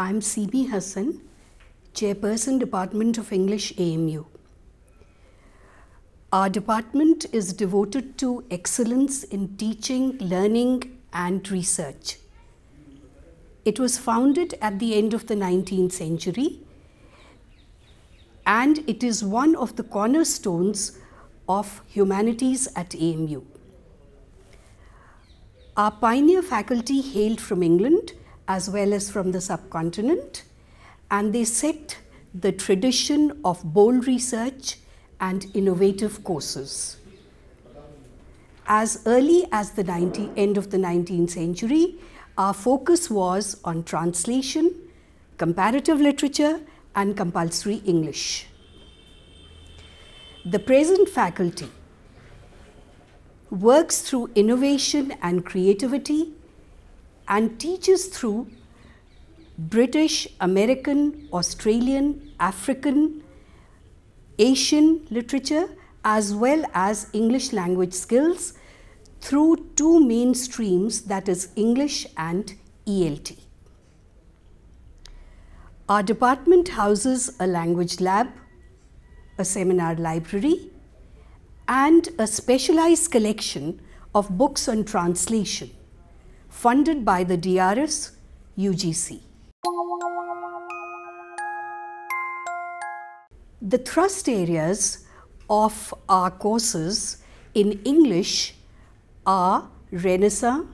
I'm Seemi Hassan, Chairperson, Department of English, AMU. Our department is devoted to excellence in teaching, learning and research. It was founded at the end of the 19th century and it is one of the cornerstones of humanities at AMU. Our pioneer faculty hailed from England as well as from the subcontinent, and they set the tradition of bold research and innovative courses. As early as the end of the 19th century, our focus was on translation, comparative literature and compulsory English. The present faculty works through innovation and creativity and teaches through British, American, Australian, African, Asian literature as well as English language skills through two main streams, that is English and ELT. Our department houses a language lab, a seminar library and a specialized collection of books on translation funded by the DRS UGC. The thrust areas of our courses in English are Renaissance,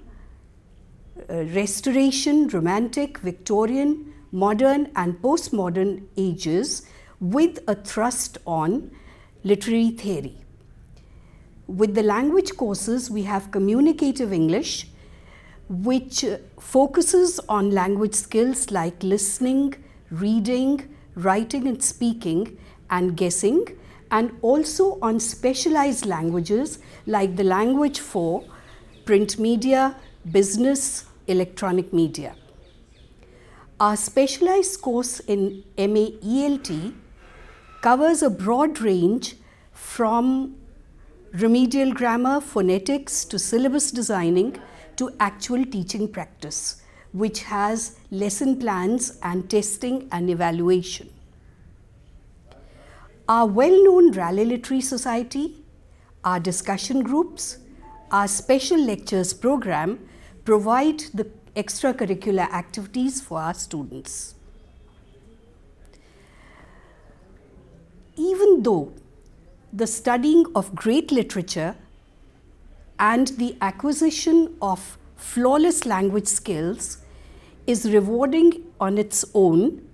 Restoration, Romantic, Victorian, Modern and Postmodern ages with a thrust on literary theory. With the language courses, we have Communicative English, which focuses on language skills like listening, reading, writing and speaking and guessing, and also on specialized languages like the language for print media, business, electronic media. Our specialized course in MA ELT covers a broad range from remedial grammar, phonetics to syllabus designing to actual teaching practice, which has lesson plans and testing and evaluation. Our well-known Raleigh Literary Society, our discussion groups, our special lectures program provide the extracurricular activities for our students. Even though the studying of great literature and the acquisition of flawless language skills is rewarding on its own,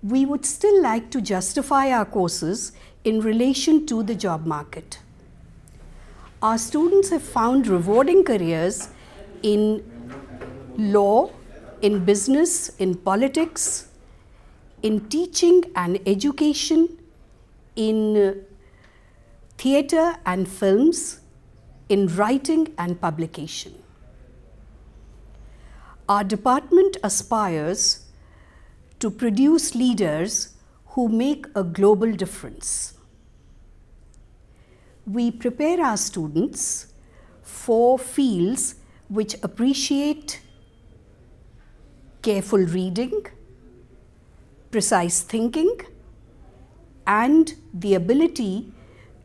we would still like to justify our courses in relation to the job market. Our students have found rewarding careers in law, in business, in politics, in teaching and education, in theatre and films, in writing and publication. Our department aspires to produce leaders who make a global difference. We prepare our students for fields which appreciate careful reading, precise thinking, and the ability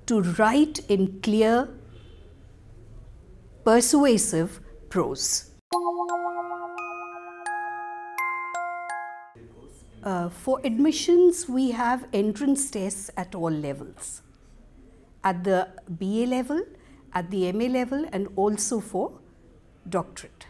to write in clear, persuasive prose. For admissions, we have entrance tests at all levels, at the BA level, at the MA level, and also for doctorate.